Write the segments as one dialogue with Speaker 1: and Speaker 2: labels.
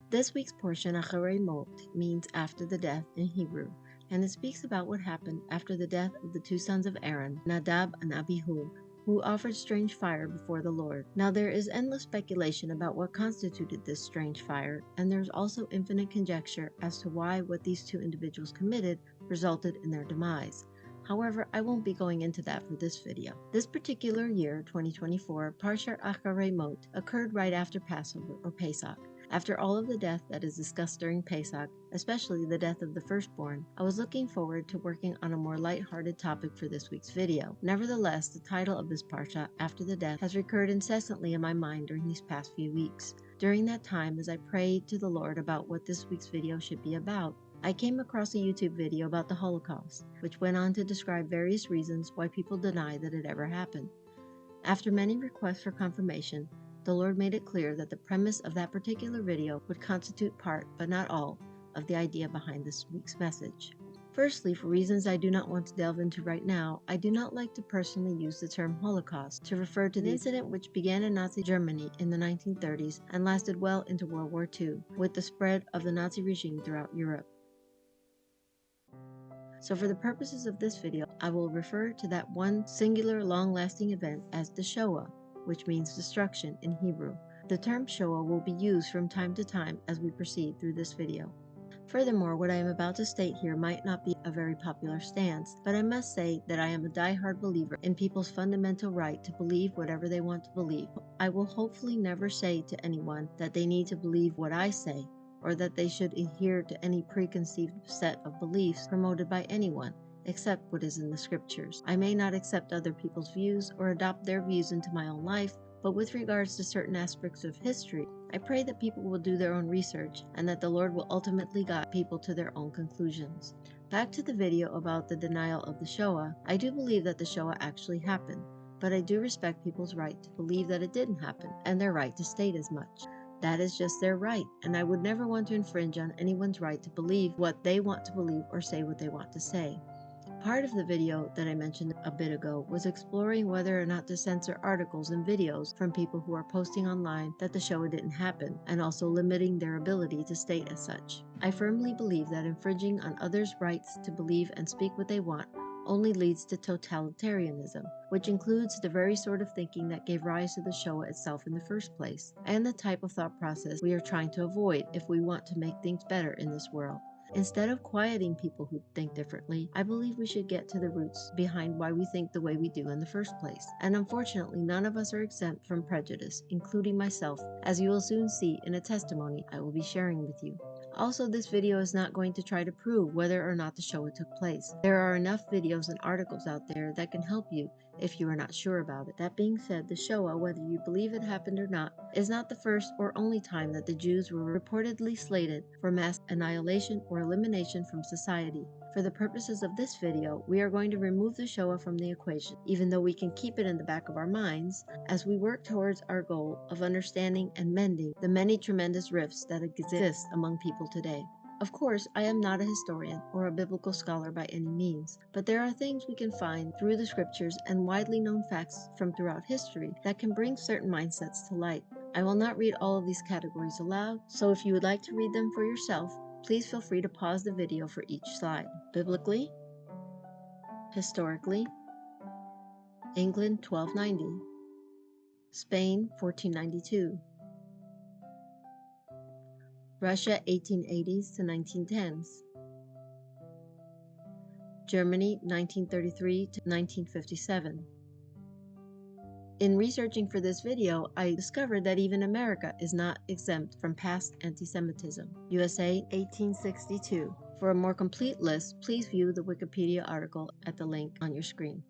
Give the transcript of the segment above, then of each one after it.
Speaker 1: This week's portion, Acharei means after the death in Hebrew, and it speaks about what happened after the death of the two sons of Aaron, Nadab and Abihu, who offered strange fire before the Lord. Now there is endless speculation about what constituted this strange fire, and there is also infinite conjecture as to why what these two individuals committed resulted in their demise. However, I won't be going into that for this video. This particular year, 2024, Parshat Acharei occurred right after Passover or Pesach. After all of the death that is discussed during Pesach, especially the death of the firstborn, I was looking forward to working on a more light-hearted topic for this week's video. Nevertheless, the title of this parsha, After the Death, has recurred incessantly in my mind during these past few weeks. During that time, as I prayed to the Lord about what this week's video should be about, I came across a YouTube video about the Holocaust, which went on to describe various reasons why people deny that it ever happened. After many requests for confirmation, the Lord made it clear that the premise of that particular video would constitute part, but not all, of the idea behind this week's message. Firstly, for reasons I do not want to delve into right now, I do not like to personally use the term Holocaust to refer to the incident which began in Nazi Germany in the 1930s and lasted well into World War II, with the spread of the Nazi regime throughout Europe. So for the purposes of this video, I will refer to that one singular long-lasting event as the Shoah, which means destruction in Hebrew. The term Shoah will be used from time to time as we proceed through this video. Furthermore, what I am about to state here might not be a very popular stance, but I must say that I am a die-hard believer in people's fundamental right to believe whatever they want to believe. I will hopefully never say to anyone that they need to believe what I say, or that they should adhere to any preconceived set of beliefs promoted by anyone, except what is in the scriptures. I may not accept other people's views or adopt their views into my own life, but with regards to certain aspects of history, I pray that people will do their own research and that the Lord will ultimately guide people to their own conclusions. Back to the video about the denial of the Shoah, I do believe that the Shoah actually happened, but I do respect people's right to believe that it didn't happen and their right to state as much. That is just their right, and I would never want to infringe on anyone's right to believe what they want to believe or say what they want to say. Part of the video that I mentioned a bit ago was exploring whether or not to censor articles and videos from people who are posting online that the Shoah didn't happen, and also limiting their ability to state as such. I firmly believe that infringing on others' rights to believe and speak what they want only leads to totalitarianism, which includes the very sort of thinking that gave rise to the Shoah itself in the first place, and the type of thought process we are trying to avoid if we want to make things better in this world. Instead of quieting people who think differently, I believe we should get to the roots behind why we think the way we do in the first place. And unfortunately, none of us are exempt from prejudice, including myself, as you will soon see in a testimony I will be sharing with you. Also, this video is not going to try to prove whether or not the Shoah took place. There are enough videos and articles out there that can help you if you are not sure about it. That being said, the Shoah, whether you believe it happened or not, is not the first or only time that the Jews were reportedly slated for mass annihilation or elimination from society. For the purposes of this video, we are going to remove the Shoah from the equation, even though we can keep it in the back of our minds as we work towards our goal of understanding and mending the many tremendous rifts that exist among people today. Of course, I am not a historian or a biblical scholar by any means, but there are things we can find through the scriptures and widely known facts from throughout history that can bring certain mindsets to light. I will not read all of these categories aloud, so if you would like to read them for yourself, please feel free to pause the video for each slide. Biblically, historically, England 1290, Spain 1492, Russia 1880s to 1910s, Germany 1933 to 1957. In researching for this video, I discovered that even America is not exempt from past anti-Semitism. USA 1862. For a more complete list, please view the Wikipedia article at the link on your screen.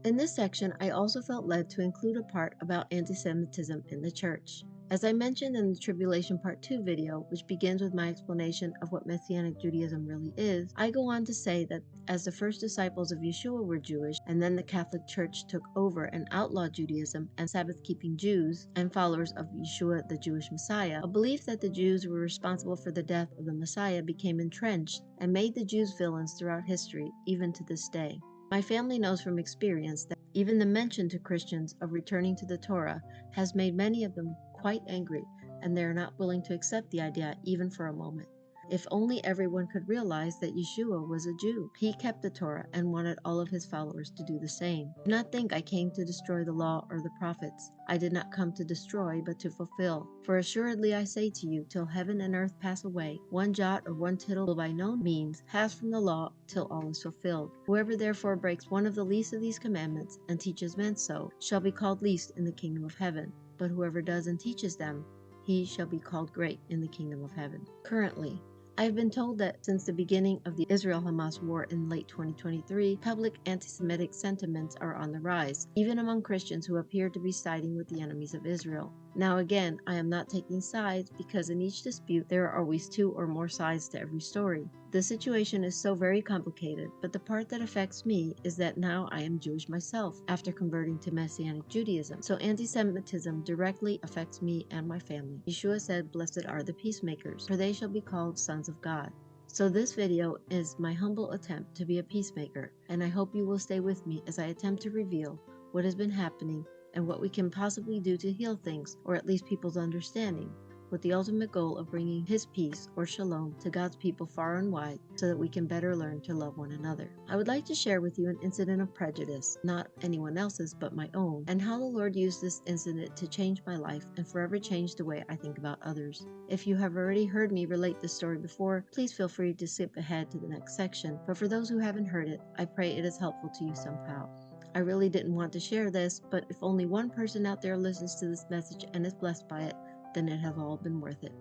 Speaker 1: In this section, I also felt led to include a part about anti-Semitism in the church. As I mentioned in the Tribulation Part 2 video, which begins with my explanation of what Messianic Judaism really is, I go on to say that as the first disciples of Yeshua were Jewish, and then the Catholic Church took over and outlawed Judaism and Sabbath-keeping Jews and followers of Yeshua, the Jewish Messiah, a belief that the Jews were responsible for the death of the Messiah became entrenched and made the Jews villains throughout history, even to this day. My family knows from experience that even the mention to Christians of returning to the Torah has made many of them quite angry and they are not willing to accept the idea even for a moment. If only everyone could realize that Yeshua was a Jew. He kept the Torah and wanted all of his followers to do the same. Do not think I came to destroy the law or the prophets. I did not come to destroy, but to fulfill. For assuredly I say to you, till heaven and earth pass away, one jot or one tittle will by no means pass from the law till all is fulfilled. Whoever therefore breaks one of the least of these commandments and teaches men so, shall be called least in the kingdom of heaven. But whoever does and teaches them, he shall be called great in the kingdom of heaven. Currently, I have been told that since the beginning of the Israel-Hamas war in late 2023, public anti-Semitic sentiments are on the rise, even among Christians who appear to be siding with the enemies of Israel. Now again, I am not taking sides because in each dispute there are always two or more sides to every story. The situation is so very complicated, but the part that affects me is that now I am Jewish myself after converting to Messianic Judaism, so anti-Semitism directly affects me and my family. Yeshua said, "Blessed are the peacemakers, for they shall be called sons of God." So this video is my humble attempt to be a peacemaker, and I hope you will stay with me as I attempt to reveal what has been happening and what we can possibly do to heal things, or at least people's understanding, with the ultimate goal of bringing His peace, or shalom, to God's people far and wide so that we can better learn to love one another. I would like to share with you an incident of prejudice, not anyone else's but my own, and how the Lord used this incident to change my life and forever change the way I think about others. If you have already heard me relate this story before, please feel free to skip ahead to the next section, but for those who haven't heard it, I pray it is helpful to you somehow. I really didn't want to share this, but if only one person out there listens to this message and is blessed by it, then it has all been worth it.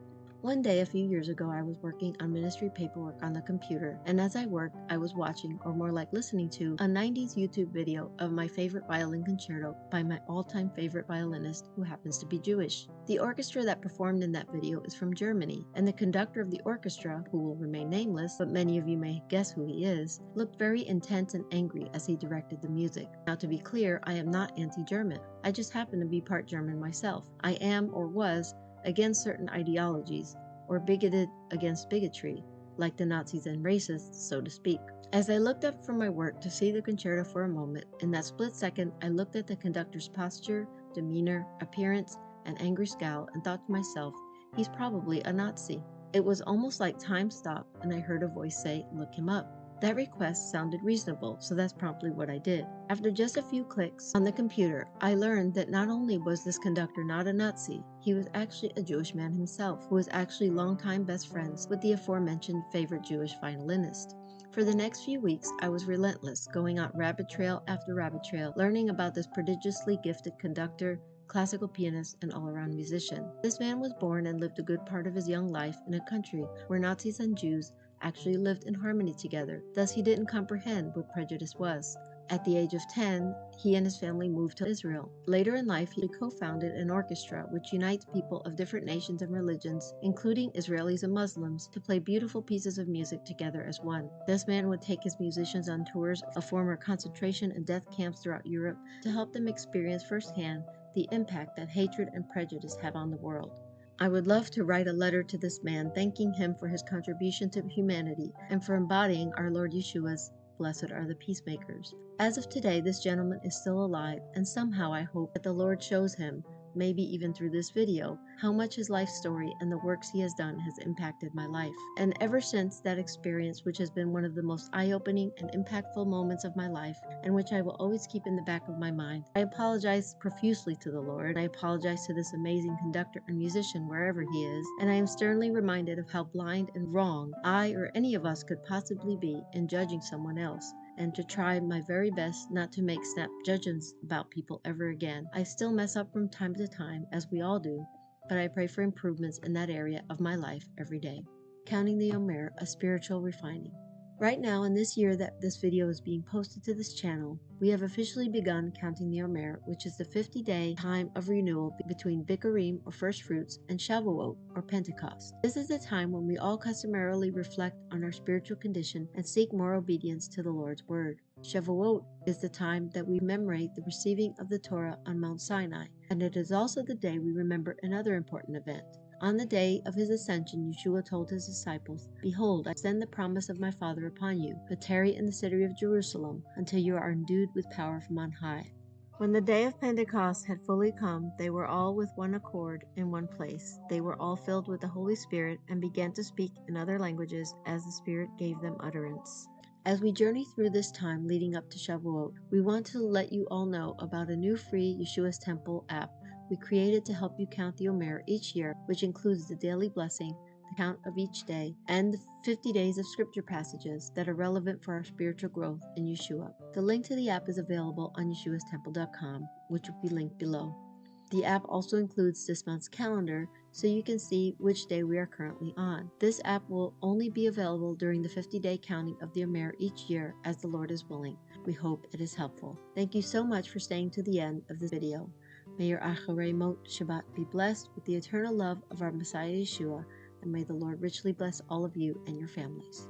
Speaker 1: One day a few years ago, I was working on ministry paperwork on the computer, and as I worked, I was watching, or more like listening to, a 90s YouTube video of my favorite violin concerto by my all-time favorite violinist who happens to be Jewish. The orchestra that performed in that video is from Germany, and the conductor of the orchestra, who will remain nameless, but many of you may guess who he is, looked very intense and angry as he directed the music. Now to be clear, I am not anti-German. I just happen to be part German myself. I am, or was, against certain ideologies, or bigoted against bigotry, like the Nazis and racists, so to speak. As I looked up from my work to see the concerto for a moment, in that split second I looked at the conductor's posture, demeanor, appearance, and angry scowl and thought to myself, he's probably a Nazi. It was almost like time stopped and I heard a voice say, "Look him up." That request sounded reasonable, so that's promptly what I did. After just a few clicks on the computer, I learned that not only was this conductor not a Nazi, he was actually a Jewish man himself, who was actually longtime best friends with the aforementioned favorite Jewish violinist. For the next few weeks, I was relentless, going on rabbit trail after rabbit trail, learning about this prodigiously gifted conductor, classical pianist, and all-around musician. This man was born and lived a good part of his young life in a country where Nazis and Jews actually lived in harmony together, thus he didn't comprehend what prejudice was. At the age of 10, he and his family moved to Israel. Later in life, he co-founded an orchestra which unites people of different nations and religions, including Israelis and Muslims, to play beautiful pieces of music together as one. This man would take his musicians on tours of former concentration and death camps throughout Europe to help them experience firsthand the impact that hatred and prejudice have on the world. I would love to write a letter to this man thanking him for his contribution to humanity and for embodying our Lord Yeshua's "Blessed are the peacemakers." As of today, this gentleman is still alive, and somehow I hope that the Lord shows him, maybe even through this video, how much his life story and the works he has done has impacted my life. And ever since that experience, which has been one of the most eye-opening and impactful moments of my life, and which I will always keep in the back of my mind, I apologize profusely to the Lord. I apologize to this amazing conductor and musician wherever he is, and I am sternly reminded of how blind and wrong I or any of us could possibly be in judging someone else, and to try my very best not to make snap judgments about people ever again. I still mess up from time to time, as we all do, but I pray for improvements in that area of my life every day. Counting the Omer, a spiritual refining. Right now, in this year that this video is being posted to this channel, we have officially begun counting the Omer, which is the 50-day time of renewal between Bikurim, or first fruits, and Shavuot, or Pentecost. This is the time when we all customarily reflect on our spiritual condition and seek more obedience to the Lord's word. Shavuot is the time that we commemorate the receiving of the Torah on Mount Sinai, and it is also the day we remember another important event. On the day of his ascension, Yeshua told his disciples, "Behold, I send the promise of my Father upon you, but tarry in the city of Jerusalem until you are endued with power from on high." When the day of Pentecost had fully come, they were all with one accord in one place. They were all filled with the Holy Spirit and began to speak in other languages as the Spirit gave them utterance. As we journey through this time leading up to Shavuot, we want to let you all know about a new free Yeshua's Temple app we created to help you count the Omer each year, which includes the daily blessing, the count of each day, and the 50 days of scripture passages that are relevant for our spiritual growth in Yeshua. The link to the app is available on yeshuastemple.com, which will be linked below. The app also includes this month's calendar, so you can see which day we are currently on. This app will only be available during the 50-day counting of the Omer each year, as the Lord is willing. We hope it is helpful. Thank you so much for staying to the end of this video. May your Acharei Shabbat be blessed with the eternal love of our Messiah Yeshua, and may the Lord richly bless all of you and your families.